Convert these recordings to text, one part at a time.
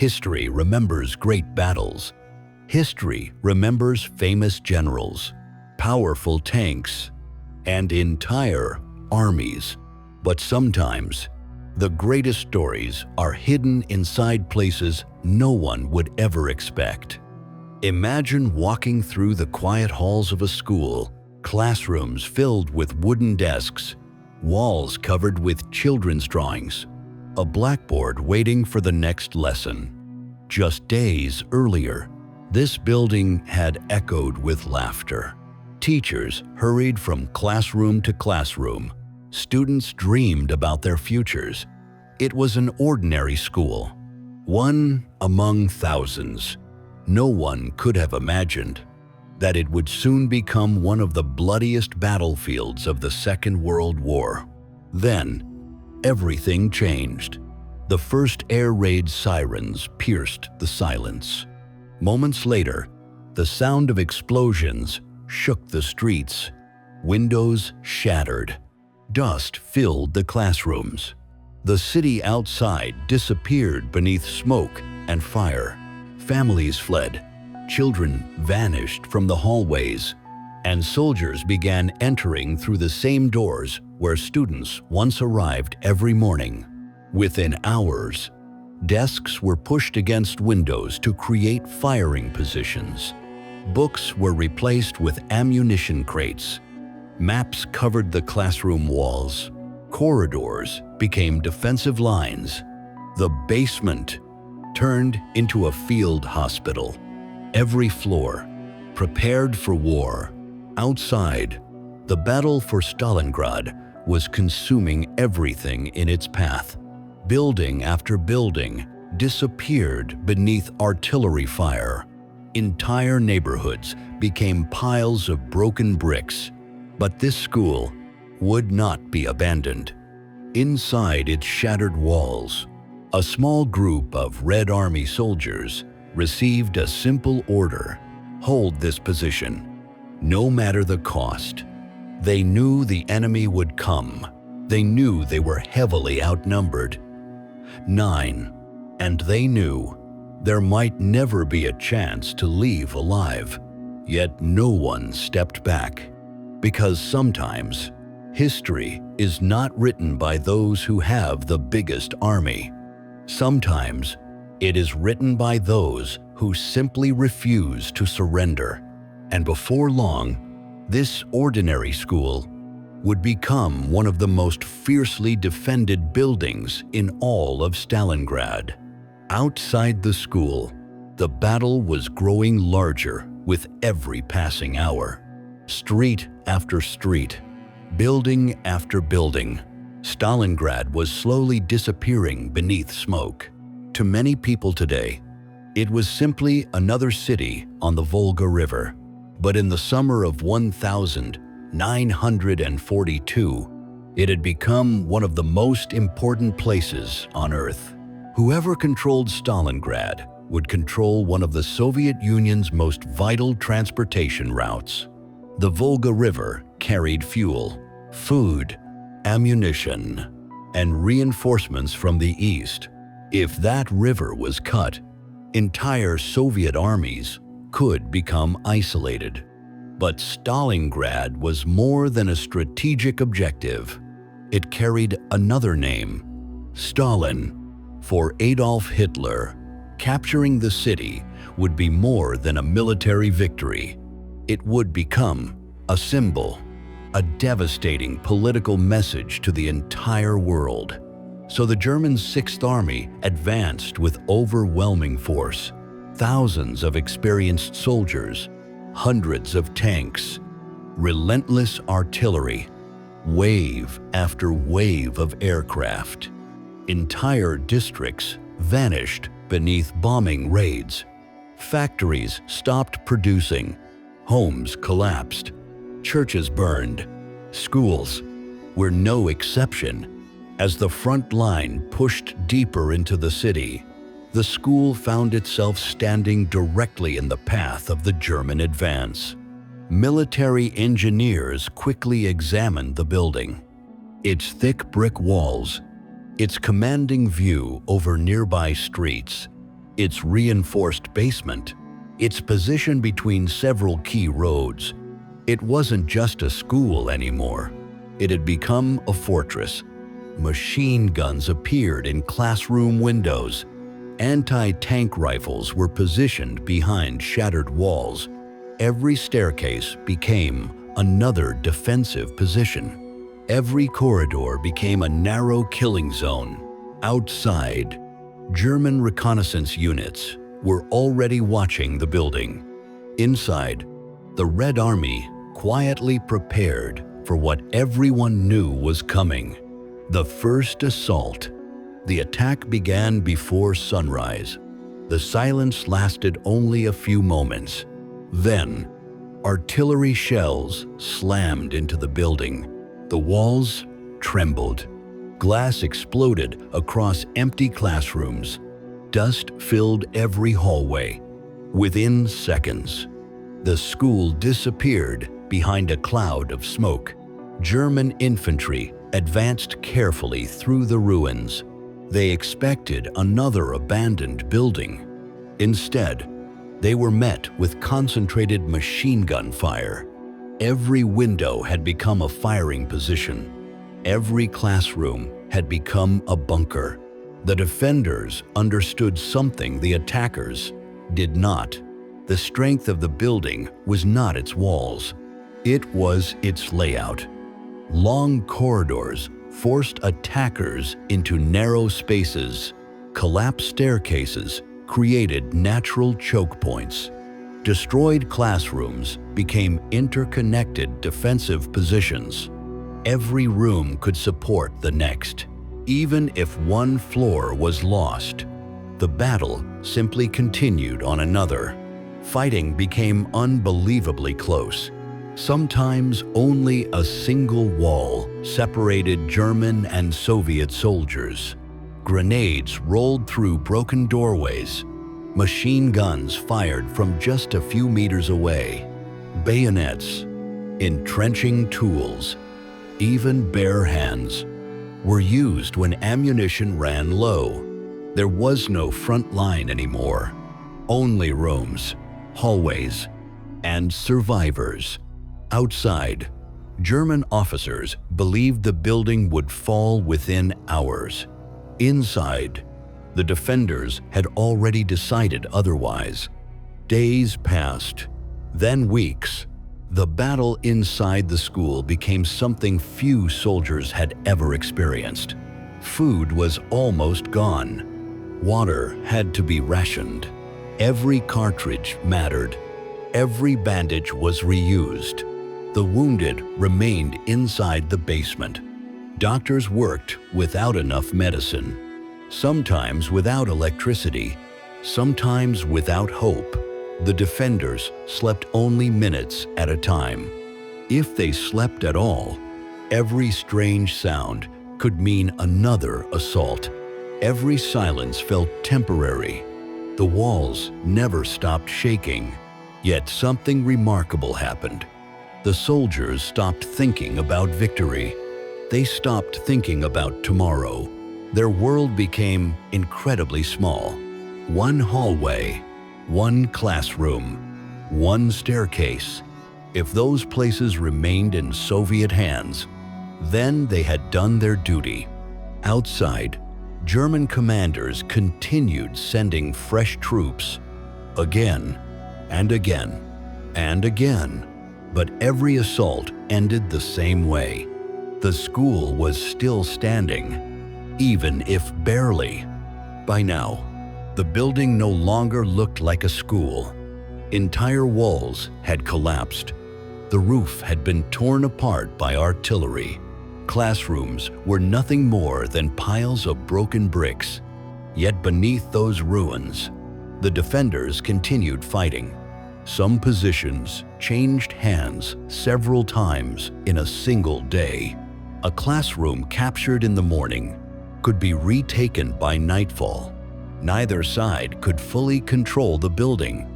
History remembers great battles. History remembers famous generals, powerful tanks, and entire armies. But sometimes, the greatest stories are hidden inside places no one would ever expect. Imagine walking through the quiet halls of a school, classrooms filled with wooden desks, walls covered with children's drawings, a blackboard waiting for the next lesson. Just days earlier, this building had echoed with laughter. Teachers hurried from classroom to classroom. Students dreamed about their futures. It was an ordinary school, one among thousands. No one could have imagined that it would soon become one of the bloodiest battlefields of the Second World War. Then, everything changed. The first air raid sirens pierced the silence. Moments later, the sound of explosions shook the streets. Windows shattered. Dust filled the classrooms. The city outside disappeared beneath smoke and fire. Families fled. Children vanished from the hallways, and soldiers began entering through the same doors where students once arrived every morning. Within hours, desks were pushed against windows to create firing positions. Books were replaced with ammunition crates. Maps covered the classroom walls. Corridors became defensive lines. The basement turned into a field hospital. Every floor prepared for war. Outside, the battle for Stalingrad was consuming everything in its path. Building after building disappeared beneath artillery fire. Entire neighborhoods became piles of broken bricks. But this school would not be abandoned. Inside its shattered walls, a small group of Red Army soldiers received a simple order: hold this position, no matter the cost. They knew the enemy would come. They knew they were heavily outnumbered. 9, and they knew there might never be a chance to leave alive. Yet no one stepped back, because sometimes history is not written by those who have the biggest army. Sometimes it is written by those who simply refuse to surrender. And before long, this ordinary school would become one of the most fiercely defended buildings in all of Stalingrad. Outside the school, the battle was growing larger with every passing hour. Street after street, building after building, Stalingrad was slowly disappearing beneath smoke. To many people today, it was simply another city on the Volga River. But in the summer of 1942, it had become one of the most important places on Earth. Whoever controlled Stalingrad would control one of the Soviet Union's most vital transportation routes. The Volga River carried fuel, food, ammunition, and reinforcements from the east. If that river was cut, entire Soviet armies could become isolated. But Stalingrad was more than a strategic objective. It carried another name, Stalin, for Adolf Hitler. Capturing the city would be more than a military victory. It would become a symbol, a devastating political message to the entire world. So the German Sixth Army advanced with overwhelming force. Thousands of experienced soldiers, hundreds of tanks, relentless artillery, wave after wave of aircraft. Entire districts vanished beneath bombing raids. Factories stopped producing. Homes collapsed. Churches burned. Schools were no exception. As the front line pushed deeper into the city, the school found itself standing directly in the path of the German advance. Military engineers quickly examined the building. Its thick brick walls, its commanding view over nearby streets, its reinforced basement, its position between several key roads. It wasn't just a school anymore. It had become a fortress. Machine guns appeared in classroom windows. Anti-tank rifles were positioned behind shattered walls. Every staircase became another defensive position. Every corridor became a narrow killing zone. Outside, German reconnaissance units were already watching the building. Inside, the Red Army quietly prepared for what everyone knew was coming. The first assault. The attack began before sunrise. The silence lasted only a few moments. Then, artillery shells slammed into the building. The walls trembled. Glass exploded across empty classrooms. Dust filled every hallway. Within seconds, the school disappeared behind a cloud of smoke. German infantry advanced carefully through the ruins. They expected another abandoned building. Instead, they were met with concentrated machine gun fire. Every window had become a firing position. Every classroom had become a bunker. The defenders understood something the attackers did not. The strength of the building was not its walls. It was its layout. Long corridors forced attackers into narrow spaces. Collapsed staircases created natural choke points. Destroyed classrooms became interconnected defensive positions. Every room could support the next. Even if one floor was lost, the battle simply continued on another. Fighting became unbelievably close. Sometimes only a single wall separated German and Soviet soldiers. Grenades rolled through broken doorways. Machine guns fired from just a few meters away. Bayonets, entrenching tools, even bare hands were used when ammunition ran low. There was no front line anymore. Only rooms, hallways, and survivors. Outside, German officers believed the building would fall within hours. Inside, the defenders had already decided otherwise. Days passed, then weeks. The battle inside the school became something few soldiers had ever experienced. Food was almost gone. Water had to be rationed. Every cartridge mattered. Every bandage was reused. The wounded remained inside the basement. Doctors worked without enough medicine, sometimes without electricity, sometimes without hope. The defenders slept only minutes at a time. If they slept at all, every strange sound could mean another assault. Every silence felt temporary. The walls never stopped shaking. Yet something remarkable happened. The soldiers stopped thinking about victory. They stopped thinking about tomorrow. Their world became incredibly small. One hallway, one classroom, one staircase. If those places remained in Soviet hands, then they had done their duty. Outside, German commanders continued sending fresh troops, again and again and again. But every assault ended the same way. The school was still standing, even if barely. By now, the building no longer looked like a school. Entire walls had collapsed. The roof had been torn apart by artillery. Classrooms were nothing more than piles of broken bricks. Yet beneath those ruins, the defenders continued fighting. Some positions changed hands several times in a single day. A classroom captured in the morning could be retaken by nightfall. Neither side could fully control the building.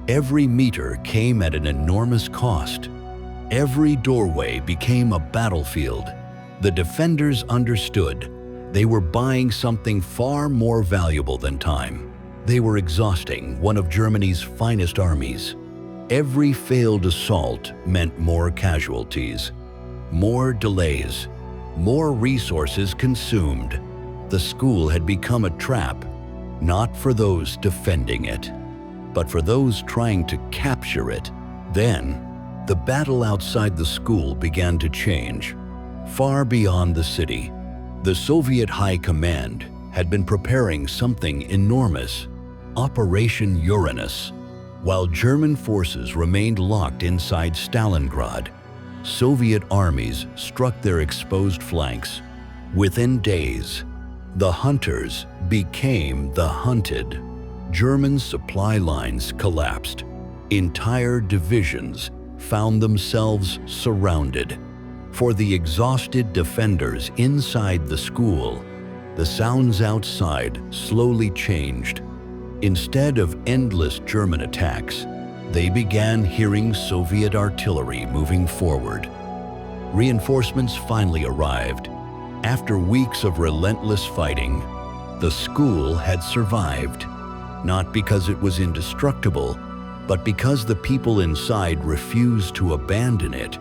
Every meter came at an enormous cost. Every doorway became a battlefield. The defenders understood they were buying something far more valuable than time. They were exhausting one of Germany's finest armies. Every failed assault meant more casualties, more delays, more resources consumed. The school had become a trap, not for those defending it, but for those trying to capture it. Then, the battle outside the school began to change. Far beyond the city, the Soviet High Command had been preparing something enormous, Operation Uranus. While German forces remained locked inside Stalingrad, Soviet armies struck their exposed flanks. Within days, the hunters became the hunted. German supply lines collapsed. Entire divisions found themselves surrounded. For the exhausted defenders inside the school, the sounds outside slowly changed. Instead of endless German attacks, they began hearing Soviet artillery moving forward. Reinforcements finally arrived. After weeks of relentless fighting, the school had survived, not because it was indestructible, but because the people inside refused to abandon it.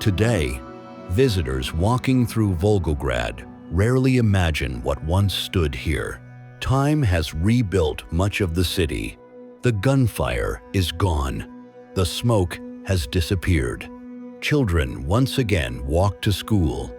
Today, visitors walking through Volgograd rarely imagine what once stood here. Time has rebuilt much of the city. The gunfire is gone. The smoke has disappeared. Children once again walk to school.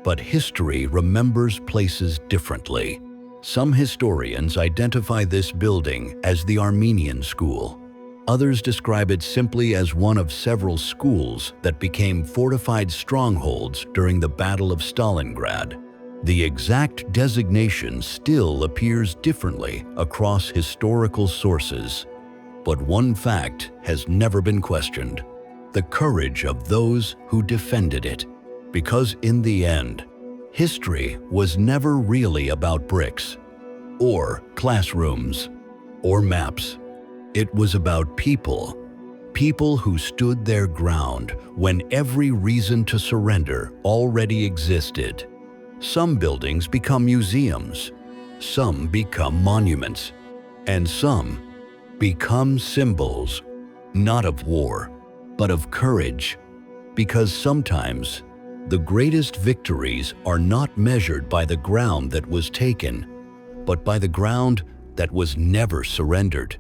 But history remembers places differently. Some historians identify this building as the Armenian School. Others describe it simply as one of several schools that became fortified strongholds during the Battle of Stalingrad. The exact designation still appears differently across historical sources. But one fact has never been questioned: the courage of those who defended it. Because in the end, history was never really about bricks, or classrooms, or maps. It was about people. People who stood their ground when every reason to surrender already existed. Some buildings become museums, some become monuments, and some become symbols, not of war, but of courage. Because sometimes, the greatest victories are not measured by the ground that was taken, but by the ground that was never surrendered.